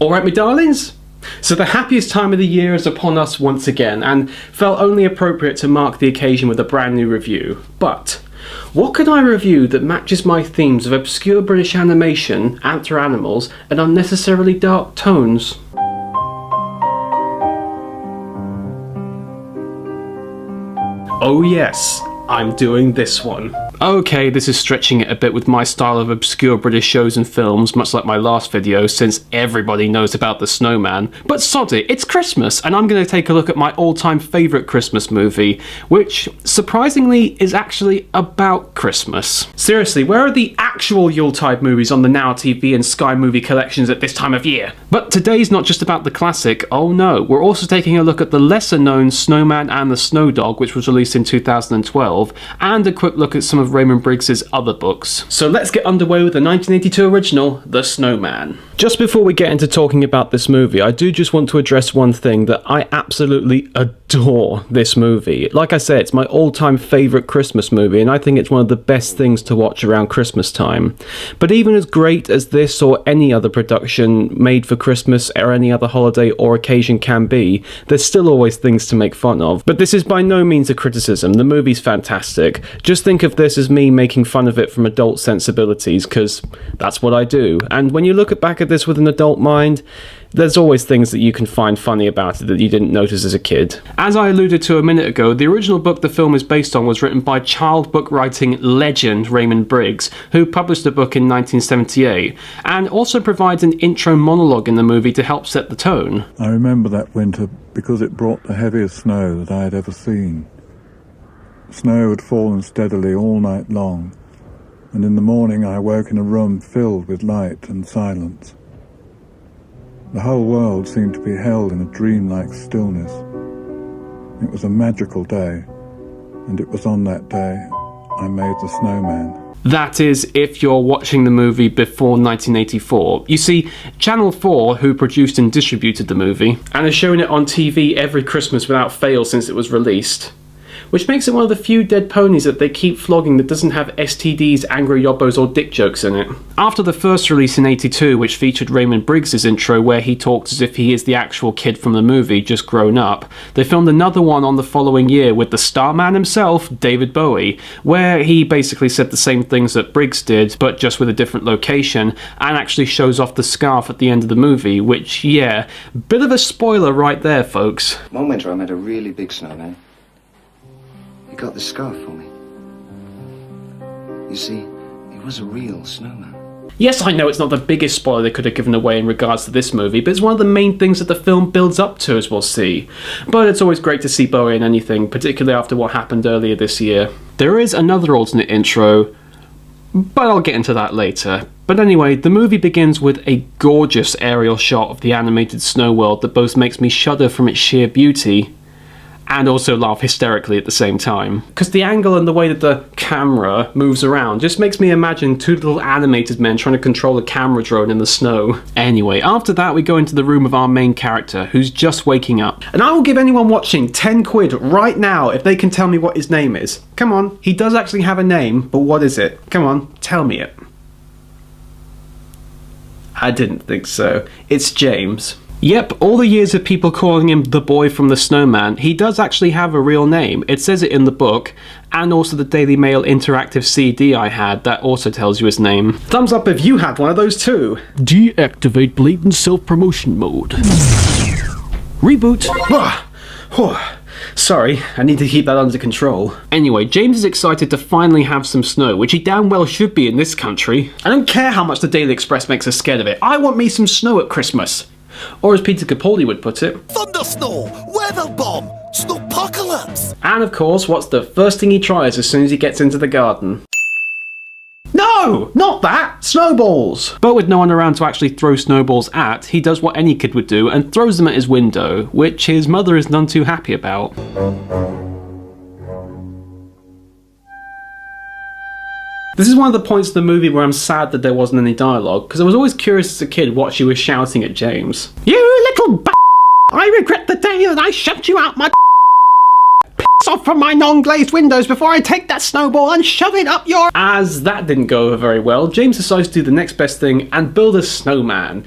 Alright, my darlings, so the happiest time of the year is upon us once again, and felt only appropriate to mark the occasion with a brand new review. But what could I review that matches my themes of obscure British animation, anther animals, and unnecessarily dark tones? Oh yes, I'm doing this one. Okay, this is stretching it a bit with my style of obscure British shows and films, much like my last video, since everybody knows about the Snowman. But sod it, it's Christmas, and I'm going to take a look at my all-time favourite Christmas movie, which, surprisingly, is actually about Christmas. Seriously, where are the actual Yuletide movies on the Now TV and Sky Movie collections at this time of year? But today's not just about the classic, oh no, we're also taking a look at the lesser-known Snowman and the Snow Dog, which was released in 2012, and a quick look at some of Raymond Briggs' other books. So let's get underway with the 1982 original, The Snowman. Just before we get into talking about this movie, I do just want to address one thing, that I absolutely adore this movie. Like I said, it's my all-time favourite Christmas movie, and I think it's one of the best things to watch around Christmas time. But even as great as this or any other production made for Christmas or any other holiday or occasion can be, there's still always things to make fun of. But this is by no means a criticism. The movie's fantastic. Just think of this as me making fun of it from adult sensibilities, because that's what I do. And when you look back at this with an adult mind, there's always things that you can find funny about it that you didn't notice as a kid. As I alluded to a minute ago, the original book the film is based on was written by child book writing legend Raymond Briggs, who published the book in 1978, and also provides an intro monologue in the movie to help set the tone. I remember that winter because it brought the heaviest snow that I had ever seen. Snow had fallen steadily all night long, and in the morning I woke in a room filled with light and silence. The whole world seemed to be held in a dreamlike stillness. It was a magical day, and it was on that day I made the Snowman. That is, if you're watching the movie before 1984. You see, Channel 4, who produced and distributed the movie, and has shown it on TV every Christmas without fail since it was released, which makes it one of the few dead ponies that they keep flogging that doesn't have STDs, angry yobbos or dick jokes in it. After the first release in 82, which featured Raymond Briggs' intro where he talks as if he is the actual kid from the movie, just grown up, they filmed another one on the following year with the Starman himself, David Bowie, where he basically said the same things that Briggs did, but just with a different location, and actually shows off the scarf at the end of the movie, which, yeah, bit of a spoiler right there, folks. One winter I made a really big snowman. He got the scarf for me. You see, he was a real snowman. Yes, I know it's not the biggest spoiler they could have given away in regards to this movie, but it's one of the main things that the film builds up to, as we'll see. But it's always great to see Bowie in anything, particularly after what happened earlier this year. There is another alternate intro, but I'll get into that later. But anyway, the movie begins with a gorgeous aerial shot of the animated snow world that both makes me shudder from its sheer beauty, and also laugh hysterically at the same time. Because the angle and the way that the camera moves around just makes me imagine two little animated men trying to control a camera drone in the snow. Anyway, after that we go into the room of our main character, who's just waking up. And I will give anyone watching 10 quid right now if they can tell me what his name is. Come on, he does actually have a name, but what is it? Come on, tell me it. I didn't think so. It's James. Yep, all the years of people calling him the boy from the Snowman, he does actually have a real name. It says it in the book, and also the Daily Mail interactive CD I had, that also tells you his name. Thumbs up if you had one of those too. Deactivate blatant self-promotion mode. Reboot. Sorry, I need to keep that under control. Anyway, James is excited to finally have some snow, which he damn well should be in this country. I don't care how much the Daily Express makes us scared of it. I want me some snow at Christmas. Or as Peter Capaldi would put it, Thundersnow! Weather bomb! Snowpocalypse! And of course, what's the first thing he tries as soon as he gets into the garden? No! Not that! Snowballs! But with no one around to actually throw snowballs at, he does what any kid would do and throws them at his window, which his mother is none too happy about. This is one of the points of the movie where I'm sad that there wasn't any dialogue, because I was always curious as a kid what she was shouting at James. You little b****! I regret the day that I shoved you out my piss off from my non-glazed windows before I take that snowball and shove it up your... As that didn't go over very well, James decides to do the next best thing and build a snowman.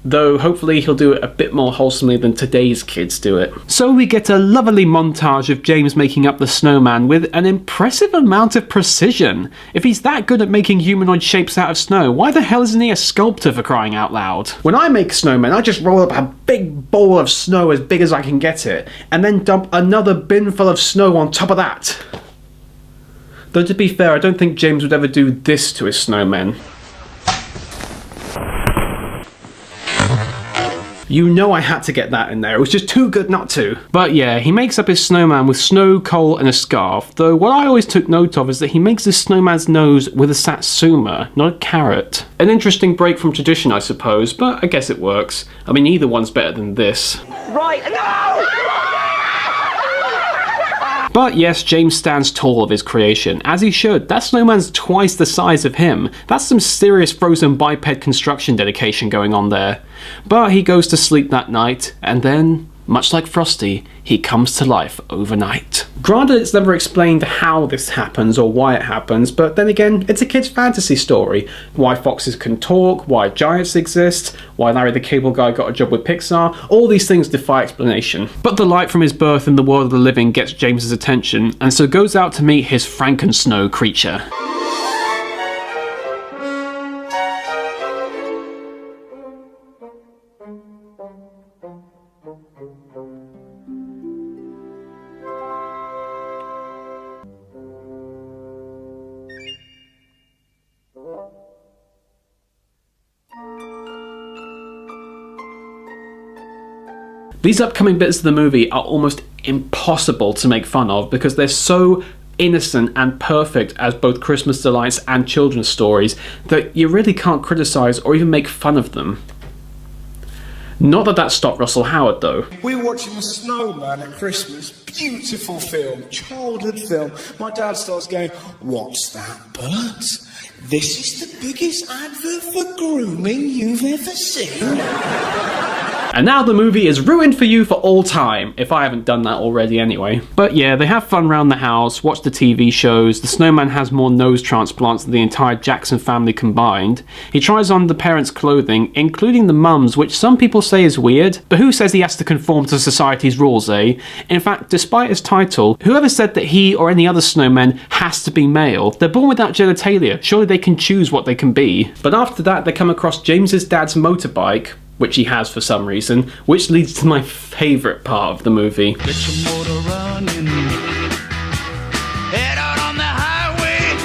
Though hopefully he'll do it a bit more wholesomely than today's kids do it. So we get a lovely montage of James making up the snowman with an impressive amount of precision. If he's that good at making humanoid shapes out of snow, why the hell isn't he a sculptor, for crying out loud? When I make snowmen, I just roll up a big ball of snow as big as I can get it, and then dump another bin full of snow on top of that. Though to be fair, I don't think James would ever do this to his snowmen. You know I had to get that in there, it was just too good not to. But yeah, he makes up his snowman with snow, coal and a scarf, though what I always took note of is that he makes his snowman's nose with a satsuma, not a carrot. An interesting break from tradition, I suppose, but I guess it works. I mean, either one's better than this. Right, no! But yes, James stands tall of his creation, as he should. That snowman's twice the size of him. That's some serious frozen biped construction dedication going on there. But he goes to sleep that night, and then, much like Frosty, he comes to life overnight. Granted, it's never explained how this happens or why it happens, but then again, it's a kid's fantasy story. Why foxes can talk, why giants exist, why Larry the Cable Guy got a job with Pixar, all these things defy explanation. But the light from his birth in the world of the living gets James's attention, and so goes out to meet his Frankensnow creature. These upcoming bits of the movie are almost impossible to make fun of because they're so innocent and perfect as both Christmas delights and children's stories that you really can't criticise or even make fun of them. Not that that stopped Russell Howard though. We were watching The Snowman at Christmas. Beautiful film, childhood film. My dad starts going, "What's that, Bert? This is the biggest advert for grooming you've ever seen." And now the movie is ruined for you for all time, if I haven't done that already anyway. But yeah, they have fun around the house, watch the TV shows, the snowman has more nose transplants than the entire Jackson family combined. He tries on the parents' clothing, including the mum's, which some people say is weird, but who says he has to conform to society's rules, eh? In fact, despite his title, whoever said that he or any other snowman has to be male? They're born without genitalia, surely they can choose what they can be. But after that, they come across James's dad's motorbike, which he has for some reason, which leads to my favourite part of the movie. Get your motor running. Head out on the highway,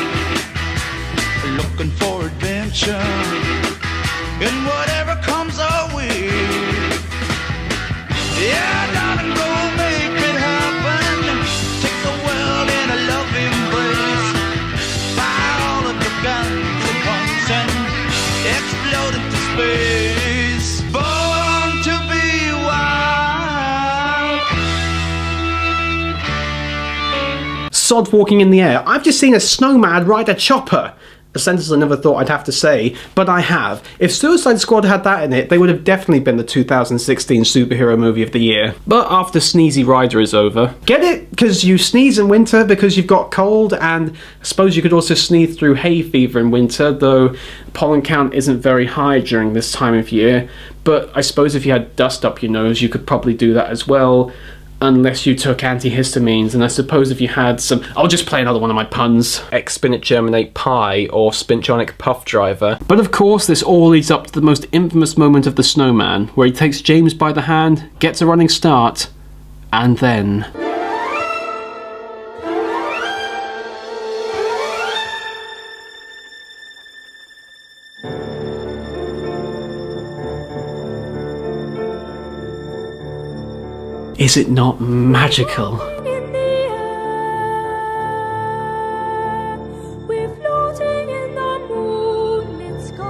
looking for adventure, and whatever comes our way. Yeah, darling, go make it happen. Take the world in a loving embrace. Fire all of your guns at once and explode into space. Born to be wild. Sod walking in the air. I've just seen a snowman ride a chopper. A sentence I never thought I'd have to say, but I have. If Suicide Squad had that in it, they would have definitely been the 2016 superhero movie of the year. But after Sneezy Rider is over. Get it? Because you sneeze in winter because you've got cold, and I suppose you could also sneeze through hay fever in winter, though pollen count isn't very high during this time of year. But I suppose if you had dust up your nose, you could probably do that as well. Unless you took antihistamines, and I suppose if you had some... I'll just play another one of my puns. X-spinach germinate pie, or spinchonic puff driver. But of course, this all leads up to the most infamous moment of the snowman, where he takes James by the hand, gets a running start, and then... Is it not magical? In the air, we're floating in the moonlit sky.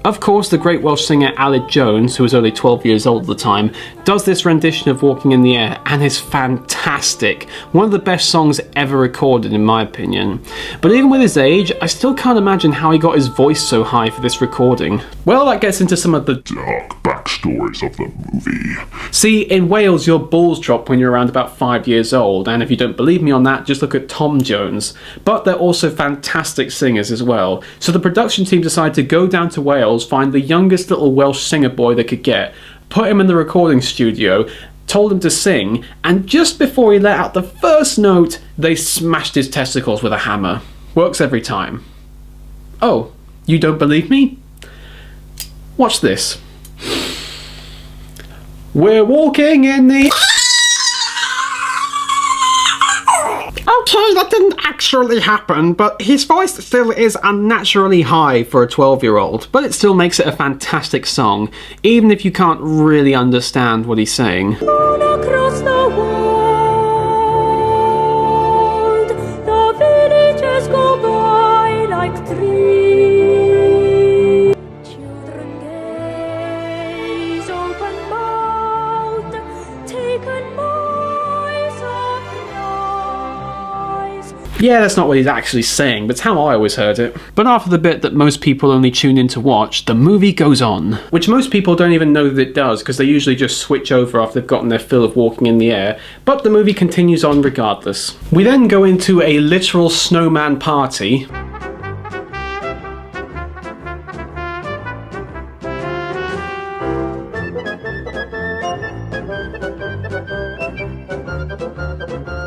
Of course, the great Welsh singer Aled Jones, who was only 12 years old at the time, does this rendition of Walking in the Air and is fantastic. One of the best songs ever recorded in my opinion. But even with his age, I still can't imagine how he got his voice so high for this recording. Well, that gets into some of the dark backstories of the movie. See, in Wales your balls drop when you're around about 5 years old, and if you don't believe me on that, just look at Tom Jones. But they're also fantastic singers as well. So the production team decided to go down to Wales, find the youngest little Welsh singer boy they could get, put him in the recording studio, told him to sing, and just before he let out the first note, they smashed his testicles with a hammer. Works every time. Oh, you don't believe me? Watch this. We're walking in the... Okay, that didn't actually happen, but his voice still is unnaturally high for a 12-year-old, but it still makes it a fantastic song, even if you can't really understand what he's saying. All across the world, the villages go by like trees. Children gaze open-mouthed, taken by surprise. Yeah, that's not what he's actually saying, but it's how I always heard it. But after the bit that most people only tune in to watch, the movie goes on. Which most people don't even know that it does, because they usually just switch over after they've gotten their fill of Walking in the Air, but the movie continues on regardless. We then go into a literal snowman party.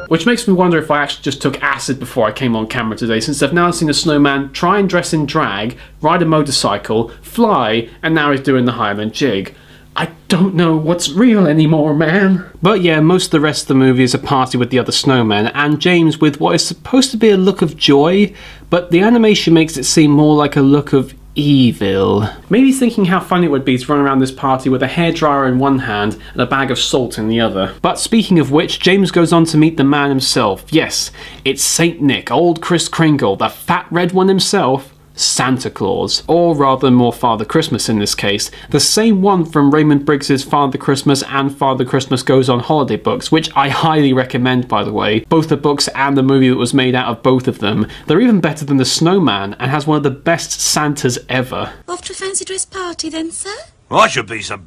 Which makes me wonder if I actually just took acid before I came on camera today, since I've now seen a snowman try and dress in drag, ride a motorcycle, fly, and now he's doing the Highland jig. I don't know what's real anymore, man. But yeah, most of the rest of the movie is a party with the other snowmen, and James with what is supposed to be a look of joy, but the animation makes it seem more like a look of evil. Maybe thinking how funny it would be to run around this party with a hairdryer in one hand and a bag of salt in the other. But speaking of which, James goes on to meet the man himself. Yes, it's Saint Nick, old Kris Kringle, the fat red one himself, Santa Claus, or rather more Father Christmas in this case, the same one from Raymond Briggs' Father Christmas and Father Christmas Goes on Holiday books, which I highly recommend, by the way, both the books and the movie that was made out of both of them. They're even better than The Snowman and has one of the best Santas ever. Off to a fancy dress party then, sir? I should be so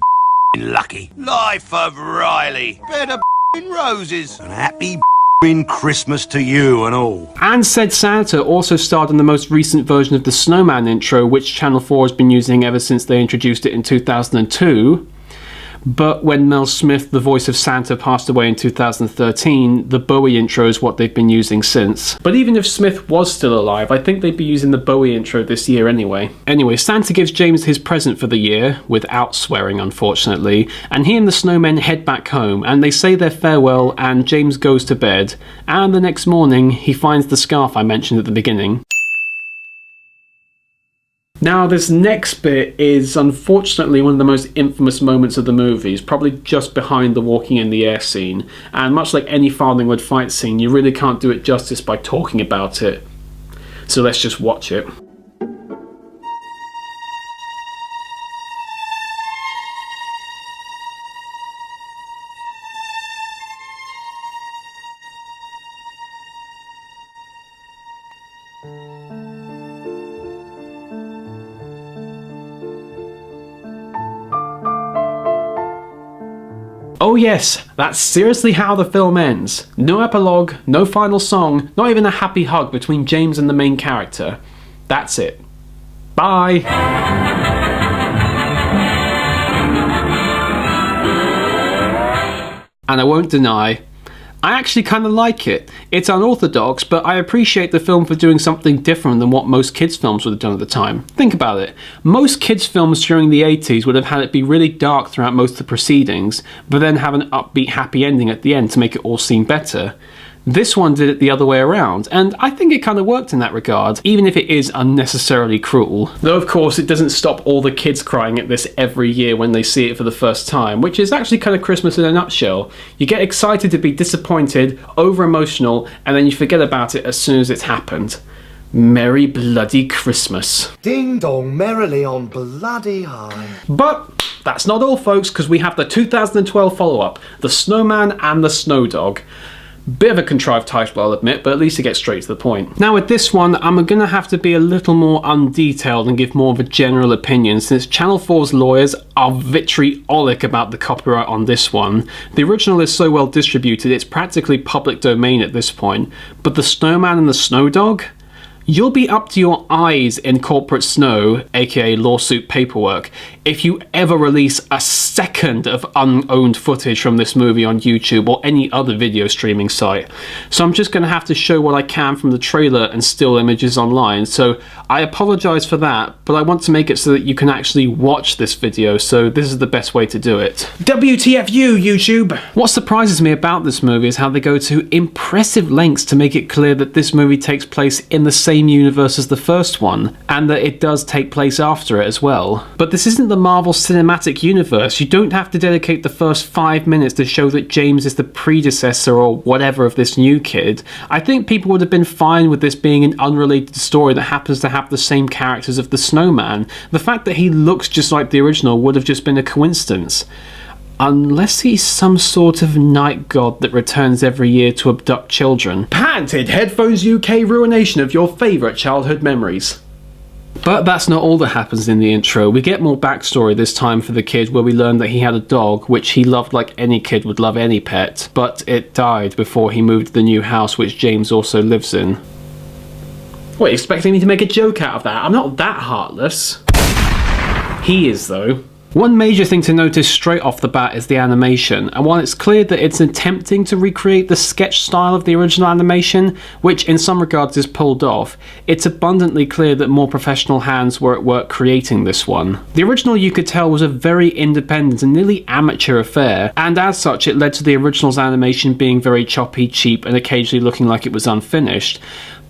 lucky. Life of Riley. Bed of roses. And happy Christmas to you and all. And said Santa also starred in the most recent version of the Snowman intro, which Channel 4 has been using ever since they introduced it in 2002. But when Mel Smith, the voice of Santa, passed away in 2013, the Bowie intro is what they've been using since. But even if Smith was still alive, I think they'd be using the Bowie intro this year anyway. Anyway, Santa gives James his present for the year, without swearing unfortunately, and he and the snowmen head back home, and they say their farewell, and James goes to bed, and the next morning he finds the scarf I mentioned at the beginning. Now, this next bit is unfortunately one of the most infamous moments of the movies, probably just behind the Walking in the Air scene, and much like any Farthingwood fight scene, you really can't do it justice by talking about it. So let's just watch it. Oh yes, that's seriously how the film ends. No epilogue, no final song, not even a happy hug between James and the main character. That's it. Bye! And I won't deny, I actually kind of like it. It's unorthodox, but I appreciate the film for doing something different than what most kids' films would have done at the time. Think about it. Most kids' films during the 80s would have had it be really dark throughout most of the proceedings, but then have an upbeat, happy ending at the end to make it all seem better. This one did it the other way around, and I think it kind of worked in that regard, even if it is unnecessarily cruel. Though of course it doesn't stop all the kids crying at this every year when they see it for the first time, which is actually kind of Christmas in a nutshell. You get excited to be disappointed, over-emotional, and then you forget about it as soon as it's happened. Merry bloody Christmas. Ding dong merrily on bloody high. But that's not all, folks, because we have the 2012 follow-up, The Snowman and the Snow Dog. Bit of a contrived title, I'll admit, but at least it gets straight to the point. Now with this one, I'm going to have to be a little more undetailed and give more of a general opinion, since Channel 4's lawyers are vitriolic about the copyright on this one. The original is so well distributed, it's practically public domain at this point, but The Snowman and the Snow Dog? You'll be up to your eyes in corporate snow, aka lawsuit paperwork, if you ever release a second of unowned footage from this movie on YouTube or any other video streaming site. So I'm just going to have to show what I can from the trailer and still images online, so I apologise for that, but I want to make it so that you can actually watch this video, so this is the best way to do it. WTFU, YouTube! What surprises me about this movie is how they go to impressive lengths to make it clear that this movie takes place in the same universe as the first one, and that it does take place after it as well. But this isn't the Marvel Cinematic Universe. You don't have to dedicate the first 5 minutes to show that James is the predecessor or whatever of this new kid. I think people would have been fine with this being an unrelated story that happens to have the same characters of the Snowman. The fact that he looks just like the original would have just been a coincidence. Unless he's some sort of night god that returns every year to abduct children. Patented Headphones UK ruination of your favourite childhood memories. But that's not all that happens in the intro. We get more backstory this time for the kid, where we learn that he had a dog, which he loved like any kid would love any pet, but it died before he moved to the new house which James also lives in. What, expecting me to make a joke out of that? I'm not that heartless. He is, though. One major thing to notice straight off the bat is the animation, and while it's clear that it's attempting to recreate the sketch style of the original animation, which in some regards is pulled off, it's abundantly clear that more professional hands were at work creating this one. The original, you could tell, was a very independent and nearly amateur affair, and as such it led to the original's animation being very choppy, cheap, and occasionally looking like it was unfinished.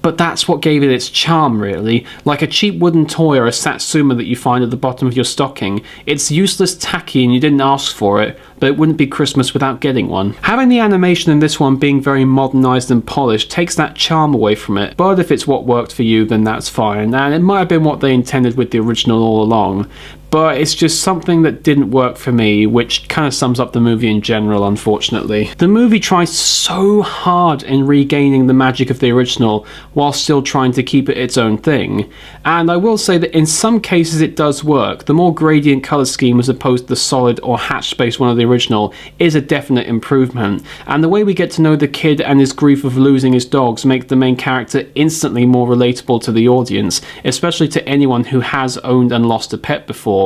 But that's what gave it its charm, really. Like a cheap wooden toy or a satsuma that you find at the bottom of your stocking. It's useless, tacky, and you didn't ask for it, but it wouldn't be Christmas without getting one. Having the animation in this one being very modernised and polished takes that charm away from it, but if it's what worked for you, then that's fine, and it might have been what they intended with the original all along. But it's just something that didn't work for me, which kind of sums up the movie in general, unfortunately. The movie tries so hard in regaining the magic of the original, while still trying to keep it its own thing. And I will say that in some cases it does work. The more gradient colour scheme as opposed to the solid or hatch-based one of the original is a definite improvement. And the way we get to know the kid and his grief of losing his dogs make the main character instantly more relatable to the audience, especially to anyone who has owned and lost a pet before.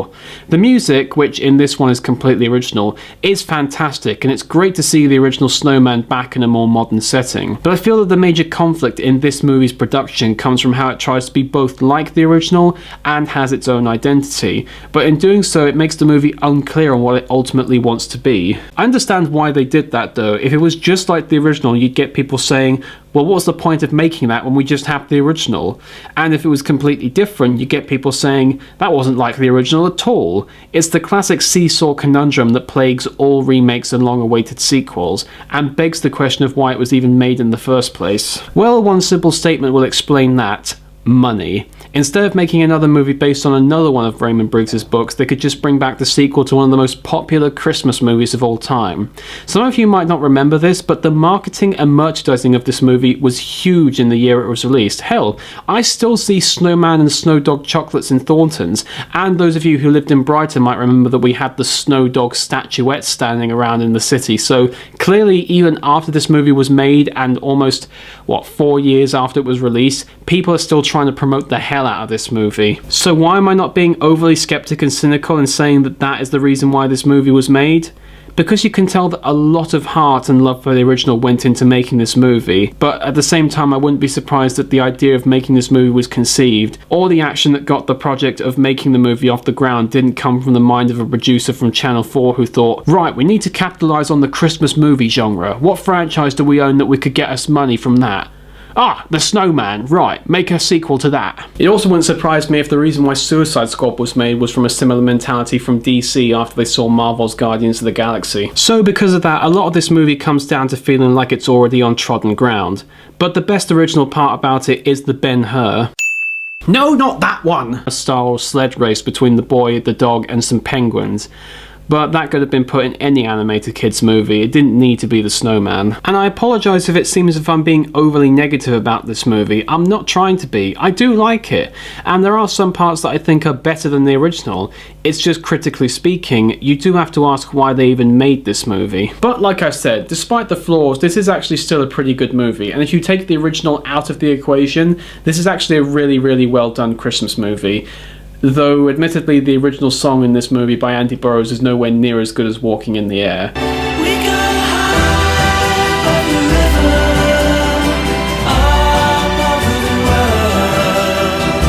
The music, which in this one is completely original, is fantastic, and it's great to see the original Snowman back in a more modern setting. But I feel that the major conflict in this movie's production comes from how it tries to be both like the original and has its own identity, but in doing so it makes the movie unclear on what it ultimately wants to be. I understand why they did that though. If it was just like the original, you'd get people saying, well, what's the point of making that when we just have the original? And if it was completely different, you get people saying, that wasn't like the original at all. It's the classic seesaw conundrum that plagues all remakes and long-awaited sequels, and begs the question of why it was even made in the first place. Well, one simple statement will explain that. Money. Instead of making another movie based on another one of Raymond Briggs' books, they could just bring back the sequel to one of the most popular Christmas movies of all time. Some of you might not remember this, but the marketing and merchandising of this movie was huge in the year it was released. Hell, I still see Snowman and Snow Dog chocolates in Thornton's, and those of you who lived in Brighton might remember that we had the Snow Dog statuette standing around in the city. So clearly, even after this movie was made and almost, 4 years after it was released, people are still trying to promote the hell out of this movie. So why am I not being overly skeptic and cynical in saying that that is the reason why this movie was made? Because you can tell that a lot of heart and love for the original went into making this movie, but at the same time I wouldn't be surprised that the idea of making this movie was conceived, or the action that got the project of making the movie off the ground didn't come from the mind of a producer from Channel 4 who thought, right, we need to capitalise on the Christmas movie genre. What franchise do we own that we could get us money from that? Ah, The Snowman, right, make a sequel to that. It also wouldn't surprise me if the reason why Suicide Squad was made was from a similar mentality from DC after they saw Marvel's Guardians of the Galaxy. So because of that, a lot of this movie comes down to feeling like it's already on trodden ground. But the best original part about it is the Ben-Hur. No, not that one! A Star Wars sled race between the boy, the dog, and some penguins. But that could have been put in any animated kids movie, it didn't need to be The Snowman. And I apologise if it seems as if I'm being overly negative about this movie, I'm not trying to be, I do like it, and there are some parts that I think are better than the original, it's just critically speaking, you do have to ask why they even made this movie. But like I said, despite the flaws, this is actually still a pretty good movie, and if you take the original out of the equation, this is actually a really, really well done Christmas movie. Though, admittedly, the original song in this movie by Andy Burroughs is nowhere near as good as Walking in the Air.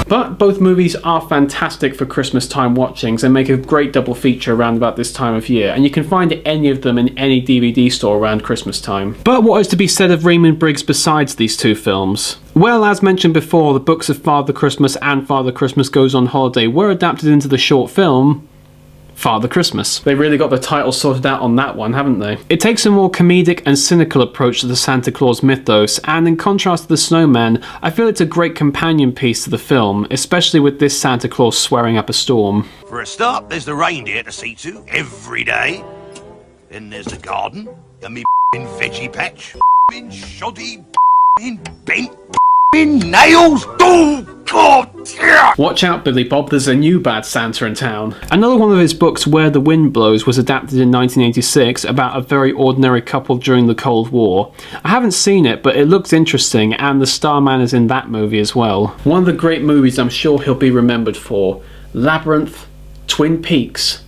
But both movies are fantastic for Christmas time watchings and make a great double feature around about this time of year, and you can find any of them in any DVD store around Christmas time. But what is to be said of Raymond Briggs besides these two films? Well, as mentioned before, the books of Father Christmas and Father Christmas Goes on Holiday were adapted into the short film Father Christmas. They really got the title sorted out on that one, haven't they? It takes a more comedic and cynical approach to the Santa Claus mythos, and in contrast to The Snowman, I feel it's a great companion piece to the film, especially with this Santa Claus swearing up a storm. For a start, there's the reindeer to see to every day. Then there's the garden, and me veggie patch, shoddy, bent nails. Oh, God! Yeah. Watch out, Billy Bob, there's a new bad Santa in town. Another one of his books, Where the Wind Blows, was adapted in 1986 about a very ordinary couple during the Cold War. I haven't seen it, but it looks interesting, and the Starman is in that movie as well. One of the great movies I'm sure he'll be remembered for. Labyrinth, Twin Peaks,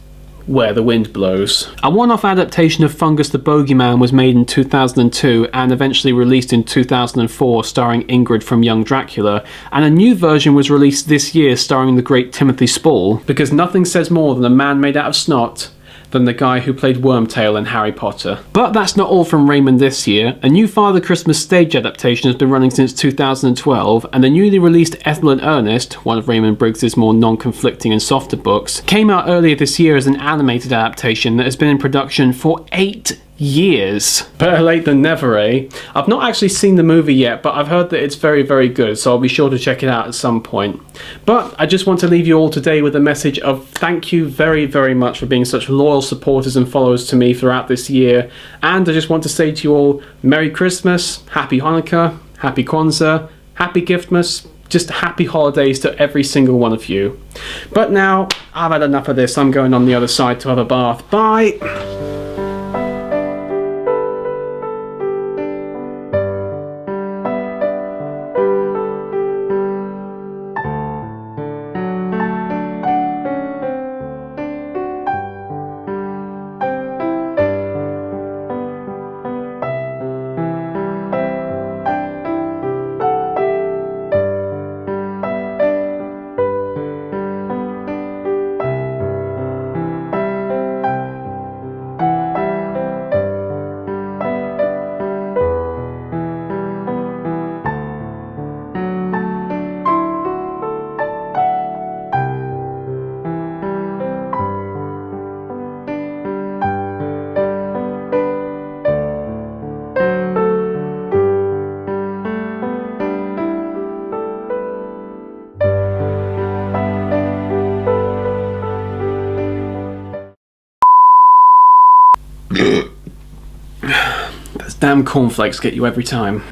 Where the Wind Blows. A one-off adaptation of Fungus the Bogeyman was made in 2002 and eventually released in 2004 starring Ingrid from Young Dracula, and a new version was released this year starring the great Timothy Spall, because nothing says more than a man made out of snot than the guy who played Wormtail in Harry Potter. But that's not all from Raymond this year. A new Father Christmas stage adaptation has been running since 2012, and the newly released Ethel and Ernest, one of Raymond Briggs' more non-conflicting and softer books, came out earlier this year as an animated adaptation that has been in production for 8 years. Better late than never, eh? I've not actually seen the movie yet, but I've heard that it's very, very good, so I'll be sure to check it out at some point. But I just want to leave you all today with a message of thank you very, very much for being such loyal supporters and followers to me throughout this year, and I just want to say to you all, Merry Christmas, Happy Hanukkah, Happy Kwanzaa, Happy Giftmas, just happy holidays to every single one of you. But now, I've had enough of this, I'm going on the other side to have a bath. Bye! Those damn cornflakes get you every time.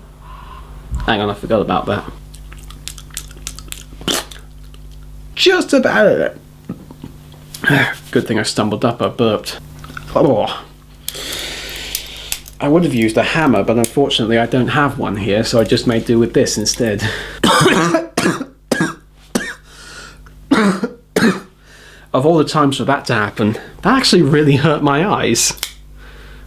Hang on, I forgot about that. Just about it. Good thing I stumbled up, I burped. Oh. I would have used a hammer, but unfortunately I don't have one here, so I just made do with this instead. Of all the times for that to happen, that actually really hurt my eyes.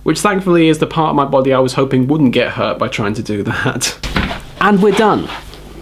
Which thankfully is the part of my body I was hoping wouldn't get hurt by trying to do that. And we're done.